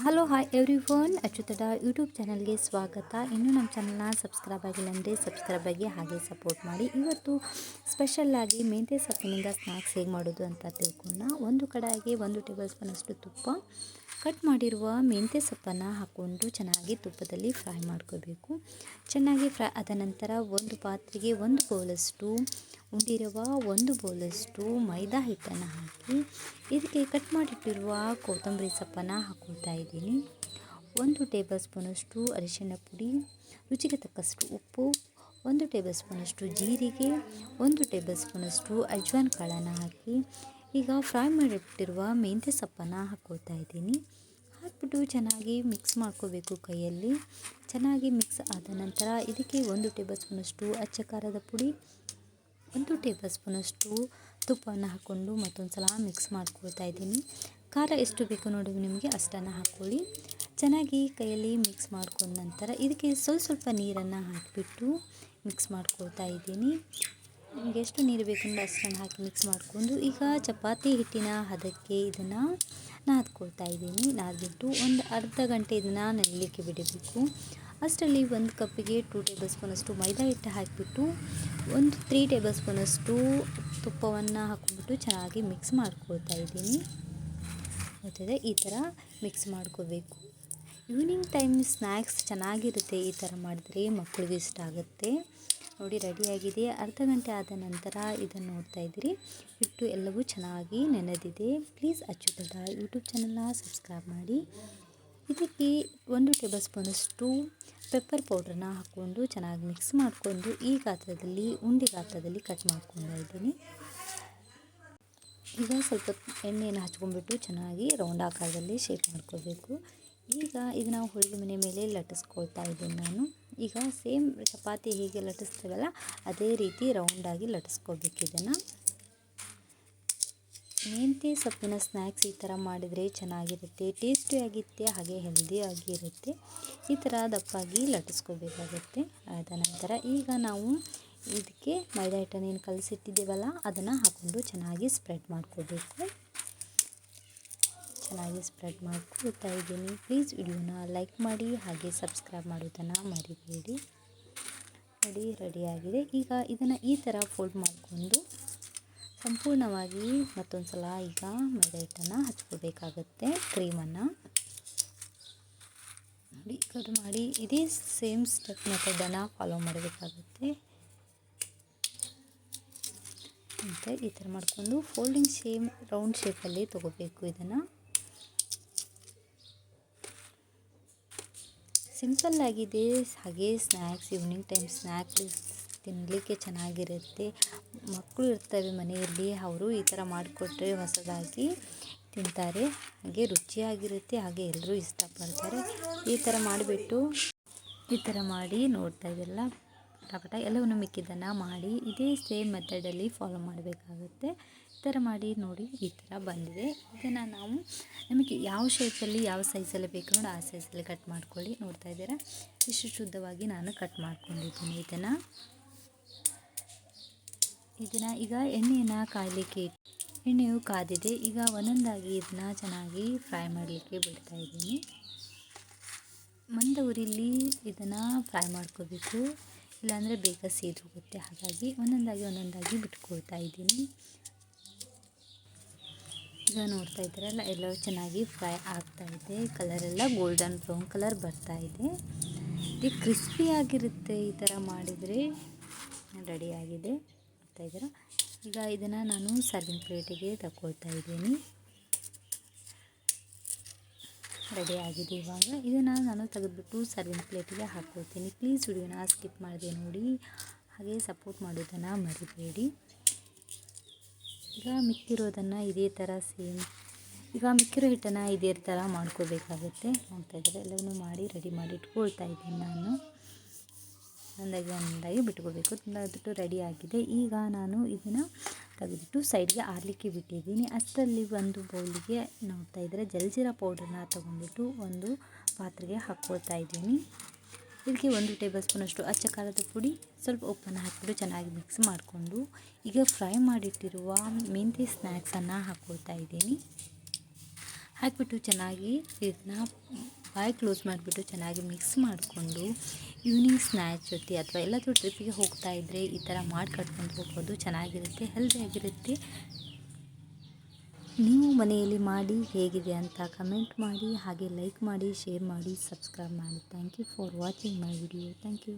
Hello hi everyone, ಅಚ್ಚುತಡ YouTube ಚಾನಲ್ಗೆ ಸ್ವಾಗತ. ಇನ್ನೂ ನಮ್ಮ ಚಾನಲ್ನ ಸಬ್ಸ್ಕ್ರೈಬ್ ಆಗಿಲ್ಲ ಅಂದರೆ ಸಬ್ಸ್ಕ್ರೈಬ್ ಆಗಿ ಹಾಗೆ ಸಪೋರ್ಟ್ ಮಾಡಿ. ಇವತ್ತು ಸ್ಪೆಷಲ್ಲಾಗಿ ಮೆಂತ್ಯ ಸೊಪ್ಪಿನಿಂದ ಸ್ನ್ಯಾಕ್ಸ್ ಹೇಗೆ ಮಾಡೋದು ಅಂತ ತಿಳ್ಕೊಳ್ಳೋಣ. ಒಂದು ಕಡಾಯಿಗೆ 1 ಟೇಬಲ್ ಸ್ಪೂನಷ್ಟು ತುಪ್ಪ, ಕಟ್ ಮಾಡಿರುವ ಮೆಂತ್ಯ ಸೊಪ್ಪನ್ನು ಹಾಕ್ಕೊಂಡು ಚೆನ್ನಾಗಿ ತುಪ್ಪದಲ್ಲಿ ಫ್ರೈ ಮಾಡ್ಕೋಬೇಕು. ಚೆನ್ನಾಗಿ ಫ್ರೈ ಆದ ನಂತರ ಒಂದು ಪಾತ್ರೆಗೆ 1 ಬೌಲಷ್ಟು ಉಂಡಿರುವ 1 ಬೌಲಷ್ಟು ಮೈದಾ ಹಿಟ್ಟನ್ನು ಹಾಕಿ ಇದಕ್ಕೆ ಕಟ್ ಮಾಡಿಟ್ಟಿರುವ ಕೊತ್ತಂಬರಿ ಸೊಪ್ಪನ್ನು ಹಾಕ್ಕೊಳ್ತಾ ಇದ್ದೀನಿ. 1 ಟೇಬಲ್ ಸ್ಪೂನಷ್ಟು ಅರಿಶಿಣ ಪುಡಿ, ರುಚಿಗೆ ತಕ್ಕಷ್ಟು ಉಪ್ಪು, 1 ಟೇಬಲ್ ಸ್ಪೂನಷ್ಟು ಜೀರಿಗೆ, 1 ಟೇಬಲ್ ಸ್ಪೂನಷ್ಟು ಅಜ್ವಾನ್ ಕಾಳನ್ನು ಹಾಕಿ ಈಗ ಫ್ರೈ ಮಾಡಿಟ್ಟಿರುವ ಮೆಂತ್ಯ ಸೊಪ್ಪನ್ನು ಹಾಕ್ಕೊಳ್ತಾ ಇದ್ದೀನಿ. ಹಾಕ್ಬಿಟ್ಟು ಚೆನ್ನಾಗಿ ಮಿಕ್ಸ್ ಮಾಡ್ಕೋಬೇಕು. ಕೈಯಲ್ಲಿ ಚೆನ್ನಾಗಿ ಮಿಕ್ಸ್ ಆದ ನಂತರ ಇದಕ್ಕೆ 1 ಟೇಬಲ್ ಸ್ಪೂನಷ್ಟು ಅಚ್ಚ ಖಾರದ ಪುಡಿ, 1 ಟೇಬಲ್ ಸ್ಪೂನಷ್ಟು ತುಪ್ಪವನ್ನು ಹಾಕ್ಕೊಂಡು ಮತ್ತೊಂದು ಸಲ ಮಿಕ್ಸ್ ಮಾಡ್ಕೊಳ್ತಾ ಇದ್ದೀನಿ. ಖಾರ ಎಷ್ಟು ಬೇಕು ನೋಡಿ ನಿಮಗೆ ಅಷ್ಟನ್ನು ಹಾಕ್ಕೊಳ್ಳಿ. ಚೆನ್ನಾಗಿ ಕೈಯಲ್ಲಿ ಮಿಕ್ಸ್ ಮಾಡ್ಕೊಂಡ ನಂತರ ಇದಕ್ಕೆ ಸ್ವಲ್ಪ ನೀರನ್ನು ಹಾಕಿಬಿಟ್ಟು ಮಿಕ್ಸ್ ಮಾಡ್ಕೊಳ್ತಾ ಇದ್ದೀನಿ. ನಿಮಗೆ ಎಷ್ಟು ನೀರು ಬೇಕಂದ್ರೆ ಅಷ್ಟನ್ನು ಹಾಕಿ ಮಿಕ್ಸ್ ಮಾಡಿಕೊಂಡು ಈಗ ಚಪಾತಿ ಹಿಟ್ಟಿನ ಹದಕ್ಕೆ ಇದನ್ನು ನಾದ್ಕೊಳ್ತಾ ಇದ್ದೀನಿ. ನಾದ್ಬಿಟ್ಟು ಒಂದು ಅರ್ಧ ಗಂಟೆ ಇದನ್ನು ನೆನೆಯಲಿಕ್ಕೆ ಬಿಡಬೇಕು. ಅಷ್ಟರಲ್ಲಿ 1 ಕಪ್ಪಿಗೆ 2 ಟೇಬಲ್ ಸ್ಪೂನಷ್ಟು ಮೈದಾ ಹಿಟ್ಟು ಹಾಕಿಬಿಟ್ಟು 3 ಟೇಬಲ್ ಸ್ಪೂನಷ್ಟು ತುಪ್ಪವನ್ನು ಹಾಕ್ಬಿಟ್ಟು ಚೆನ್ನಾಗಿ ಮಿಕ್ಸ್ ಮಾಡ್ಕೊಳ್ತಾ ಇದ್ದೀನಿ. ಗೊತ್ತಿದೆ, ಈ ಥರ ಮಿಕ್ಸ್ ಮಾಡ್ಕೋಬೇಕು. ಈವ್ನಿಂಗ್ ಟೈಮ್ ಸ್ನ್ಯಾಕ್ಸ್ ಚೆನ್ನಾಗಿರುತ್ತೆ. ಈ ಥರ ಮಾಡಿದ್ರೆ ಮಕ್ಕಳಿಗೆ ಇಷ್ಟ ಆಗುತ್ತೆ. ನೋಡಿ ರೆಡಿಯಾಗಿದೆ. ಅರ್ಧ ಗಂಟೆ ಆದ ನಂತರ ಇದನ್ನು ನೋಡ್ತಾ ಇದ್ದೀರಿ, ಹಿಟ್ಟು ಎಲ್ಲವೂ ಚೆನ್ನಾಗಿ ನೆನೆದಿದೆ. ಪ್ಲೀಸ್ ಅಚ್ಚುತಡ ಯೂಟ್ಯೂಬ್ ಚಾನಲ್ನ ಸಬ್ಸ್ಕ್ರೈಬ್ ಮಾಡಿ. ಇದಕ್ಕೆ 1 ಟೇಬಲ್ ಸ್ಪೂನಷ್ಟು ಪೆಪ್ಪರ್ ಪೌಡ್ರನ್ನ ಹಾಕ್ಕೊಂಡು ಚೆನ್ನಾಗಿ ಮಿಕ್ಸ್ ಮಾಡಿಕೊಂಡು ಈ ಗಾತ್ರದಲ್ಲಿ ಉಂಡೆ ಗಾತ್ರದಲ್ಲಿ ಕಟ್ ಮಾಡ್ಕೊಳ್ತಾ ಇದ್ದೀನಿ. ಈಗ ಸ್ವಲ್ಪ ಎಣ್ಣೆಯನ್ನು ಹಚ್ಕೊಂಡ್ಬಿಟ್ಟು ಚೆನ್ನಾಗಿ ರೌಂಡ್ ಆಕಾರದಲ್ಲಿ ಶೇಪ್ ಮಾಡ್ಕೋಬೇಕು. ಈಗ ಇದನ್ನು ಹೋಳಿಗೆ ಮನೆ ಮೇಲೆ ಲಟ್ಟಿಸ್ಕೊಳ್ತಾ ಇದ್ದೀನಿ ನಾನು. ಈಗ ಸೇಮ್ ಚಪಾತಿ ಹೇಗೆ ಲಟ್ಟಿಸ್ತೀವಲ್ಲ ಅದೇ ರೀತಿ ರೌಂಡಾಗಿ ಲಟ್ಟಿಸ್ಕೋಬೇಕು. ಇದನ್ನು ಮೆಂತ್ಯ ಸೊಪ್ಪಿನ ಸ್ನ್ಯಾಕ್ಸ್ ಈ ಥರ ಮಾಡಿದರೆ ಚೆನ್ನಾಗಿರುತ್ತೆ, ಟೇಸ್ಟಿಯಾಗಿರುತ್ತೆ, ಹಾಗೆ ಹೆಲ್ದಿಯಾಗಿ ಇರುತ್ತೆ. ಈ ಥರ ದಪ್ಪಾಗಿ ಲಟ್ಟಿಸ್ಕೋಬೇಕಾಗುತ್ತೆ. ಆದ ನಂತರ ಈಗ ನಾವು ಇದಕ್ಕೆ ಮೈದಾ ಹಿಟ್ಟನ್ನು ಏನು ಕಲಸಿಟ್ಟಿದ್ದೇವಲ್ಲ ಅದನ್ನು ಹಾಕ್ಕೊಂಡು ಚೆನ್ನಾಗಿ ಸ್ಪ್ರೆಡ್ ಮಾಡ್ಕೋಬೇಕು. ಚೆನ್ನಾಗಿ ಸ್ಪ್ರೆಡ್ ಮಾಡ್ಕೊಳ್ತಾ ಇದ್ದೀನಿ. ಪ್ಲೀಸ್ ವಿಡಿಯೋನ ಲೈಕ್ ಮಾಡಿ ಹಾಗೆ ಸಬ್ಸ್ಕ್ರೈಬ್ ಮಾಡೋದನ್ನು ಮರಿಬೇಡಿ. ರೆಡಿಯಾಗಿದೆ. ಈಗ ಇದನ್ನು ಈ ಥರ ಫೋಲ್ಡ್ ಮಾಡಿಕೊಂಡು ಸಂಪೂರ್ಣವಾಗಿ ಮತ್ತೊಂದು ಸಲ ಈಗ ಮೈದಾ ಹಿಟ್ಟನ್ನು ಹಚ್ಕೋಬೇಕಾಗತ್ತೆ. ಕ್ರೀಮನ್ನು ನೋಡಿ ಕಟ್ ಮಾಡಿ ಇದೇ ಸೇಮ್ ಸ್ಟೆಪ್ ಮೆಥಡನ್ನು ಫಾಲೋ ಮಾಡಬೇಕಾಗುತ್ತೆ. ಮತ್ತು ಈ ಥರ ಮಾಡಿಕೊಂಡು ಫೋಲ್ಡಿಂಗ್ ರೌಂಡ್ ಶೇಪಲ್ಲಿ ತೊಗೋಬೇಕು. ಇದನ್ನು ಸಿಂಪಲ್ಲಾಗಿದೆ, ಹಾಗೆ ಸ್ನ್ಯಾಕ್ಸ್ ಈವ್ನಿಂಗ್ ಟೈಮ್ ಸ್ನ್ಯಾಕ್ಸ್ ತಿನ್ನಲಿಕ್ಕೆ ಚೆನ್ನಾಗಿರುತ್ತೆ. ಮಕ್ಕಳು ಇರ್ತವೆ ಮನೆಯಲ್ಲಿ, ಅವರು ಈ ಥರ ಮಾಡಿಕೊಟ್ರೆ ಹೊಸದಾಗಿ ತಿಂತಾರೆ, ಹಾಗೆ ರುಚಿಯಾಗಿರುತ್ತೆ, ಹಾಗೆ ಎಲ್ಲರೂ ಇಷ್ಟಪಡ್ತಾರೆ. ಈ ಥರ ಮಾಡಿಬಿಟ್ಟು ಈ ಥರ ಮಾಡಿ ನೋಡ್ತಾ ಇದ್ದಲ್ಲ ಪಟಾಪಟ ಎಲ್ಲವನ್ನು ಮಿಕ್ಕಿದ್ದನ್ನು ಮಾಡಿ ಇದೇ ಸೇಮ್ ಮೆಥಡಲ್ಲಿ ಫಾಲೋ ಮಾಡಬೇಕಾಗುತ್ತೆ. ಈ ಥರ ಮಾಡಿ ನೋಡಿ ಈ ಥರ ಬಂದಿದೆ. ಇದನ್ನು ನಾವು ನಮಗೆ ಯಾವ ಶೇಪಲ್ಲಿ ಯಾವ ಸೈಜಲ್ಲಿ ಬೇಕು ನೋಡಿ ಆ ಸೈಜಲ್ಲಿ ಕಟ್ ಮಾಡ್ಕೊಳ್ಳಿ. ನೋಡ್ತಾ ಇದ್ದೀರಾ ಇಷ್ಟು ಶುದ್ಧವಾಗಿ ನಾನು ಕಟ್ ಮಾಡ್ಕೊಂಡಿದ್ದೀನಿ. ಇದನ್ನು ಈಗ ಎಣ್ಣೆಯನ್ನು ಕಾಯಲಿಕ್ಕೆ ಎಣ್ಣೆಯು ಕಾದಿದೆ. ಈಗ ಒಂದೊಂದಾಗಿ ಇದನ್ನು ಚೆನ್ನಾಗಿ ಫ್ರೈ ಮಾಡಲಿಕ್ಕೆ ಬಿಡ್ತಾ ಇದ್ದೀನಿ. ಮಂದ ಉರಿಲಿ ಇದನ್ನು ಫ್ರೈ ಮಾಡ್ಕೋಬೇಕು, ಇಲ್ಲಾಂದರೆ ಬೇಗ ಹೋಗುತ್ತೆ. ಹಾಗಾಗಿ ಒಂದೊಂದಾಗಿ ಬಿಟ್ಕೊಳ್ತಾ ಇದ್ದೀನಿ. ಈಗ ನೋಡ್ತಾ ಇದ್ದೀರಲ್ಲ ಎಲ್ಲವೂ ಚೆನ್ನಾಗಿ ಫ್ರೈ ಆಗ್ತಾ ಇದೆ. ಕಲರೆಲ್ಲ ಗೋಲ್ಡನ್ ಬ್ರೌನ್ ಕಲರ್ ಬರ್ತಾ ಇದೆ. ಇದು ಕ್ರಿಸ್ಪಿಯಾಗಿರುತ್ತೆ. ಈ ಥರ ಮಾಡಿದರೆ ರೆಡಿಯಾಗಿದೆ. ನೋಡ್ತಾ ಇದ್ದೀರಾ. ಈಗ ಇದನ್ನು ನಾನು ಸರ್ವಿಂಗ್ ಪ್ಲೇಟಿಗೆ ತಗೊಳ್ತಾ ಇದ್ದೀನಿ. ರೆಡಿಯಾಗಿದೆ. ಇವಾಗ ಇದನ್ನು ನಾನು ತೆಗೆದುಬಿಟ್ಟು ಸರ್ವಿಂಗ್ ಪ್ಲೇಟಿಗೆ ಹಾಕ್ಕೊಳ್ತೀನಿ. ಪ್ಲೀಸ್ ವಿಡಿಯೋನ ಸ್ಕಿಪ್ ಮಾಡಿದೆ ನೋಡಿ, ಹಾಗೆ ಸಪೋರ್ಟ್ ಮಾಡೋದನ್ನು ಮರಿಬೇಡಿ. ಈಗ ಮಿಕ್ಕಿರೋದನ್ನು ಇದೇ ಥರ ಮಿಕ್ಕಿರೋ ಹಿಟ್ಟನ್ನು ಇದೇ ಥರ ಮಾಡ್ಕೋಬೇಕಾಗುತ್ತೆ. ನೋಡ್ತಾ ಇದ್ದಾರೆ ಎಲ್ಲವನ್ನೂ ಮಾಡಿ ರೆಡಿ ಮಾಡಿ ಇಟ್ಕೊಳ್ತಾ ಇದ್ದೀನಿ ನಾನು. ಒಂದೊಂದಾಗಿ ಬಿಟ್ಕೋಬೇಕು. ತೆಗೆದುಬಿಟ್ಟು ರೆಡಿಯಾಗಿದೆ. ಈಗ ನಾನು ಇದನ್ನು ತೆಗೆದುಬಿಟ್ಟು ಸೈಡ್ಗೆ ಆರಲಿಕ್ಕೆ ಬಿಟ್ಟಿದ್ದೀನಿ. ಅಷ್ಟರಲ್ಲಿ ಒಂದು ಬೌಲಿಗೆ ನೋಡ್ತಾ ಇದ್ದರೆ ಜಲ್ಜೀರಾ ಪೌಡ್ರನ್ನ ತೊಗೊಂಡ್ಬಿಟ್ಟು ಒಂದು ಪಾತ್ರೆಗೆ ಹಾಕ್ಕೊಳ್ತಾ ಇದ್ದೀನಿ. ಇದಕ್ಕೆ 1 ಟೇಬಲ್ ಸ್ಪೂನಷ್ಟು ಅಚ್ಚ ಖಾರದ ಪುಡಿ, ಸ್ವಲ್ಪ ಉಪ್ಪನ್ನು ಹಾಕಿಬಿಟ್ಟು ಚೆನ್ನಾಗಿ ಮಿಕ್ಸ್ ಮಾಡಿಕೊಂಡು ಈಗ ಫ್ರೈ ಮಾಡಿಟ್ಟಿರುವ ಮೆಂತ್ಯ ಸ್ನ್ಯಾಕ್ಸನ್ನು ಹಾಕ್ಕೊಳ್ತಾ ಇದ್ದೀನಿ. ಹಾಕಿಬಿಟ್ಟು ಚೆನ್ನಾಗಿ ಇದನ್ನ ಬಾಯಿ ಕ್ಲೋಸ್ ಮಾಡಿಬಿಟ್ಟು ಚೆನ್ನಾಗಿ ಮಿಕ್ಸ್ ಮಾಡಿಕೊಂಡು ಈವ್ನಿಂಗ್ ಸ್ನ್ಯಾಕ್ಸ್ ಜೊತೆ ಅಥವಾ ಎಲ್ಲಾದರೂ ಟ್ರಿಪ್ಪಿಗೆ ಹೋಗ್ತಾ ಇದ್ದರೆ ಈ ಥರ ಮಾಡಿ ಕಟ್ಕೊಂಡು ಹೋಗ್ಬೋದು. ಚೆನ್ನಾಗಿರುತ್ತೆ, ಹೆಲ್ದಿಯಾಗಿರುತ್ತೆ. ನೀವು ಮನೆಯಲ್ಲಿ ಮಾಡಿ ಹೇಗಿದೆ ಅಂತ ಕಮೆಂಟ್ ಮಾಡಿ, ಹಾಗೆ ಲೈಕ್ ಮಾಡಿ, ಶೇರ್ ಮಾಡಿ, ಸಬ್ಸ್ಕ್ರೈಬ್ ಮಾಡಿ. Thank you for watching my video. Thank you.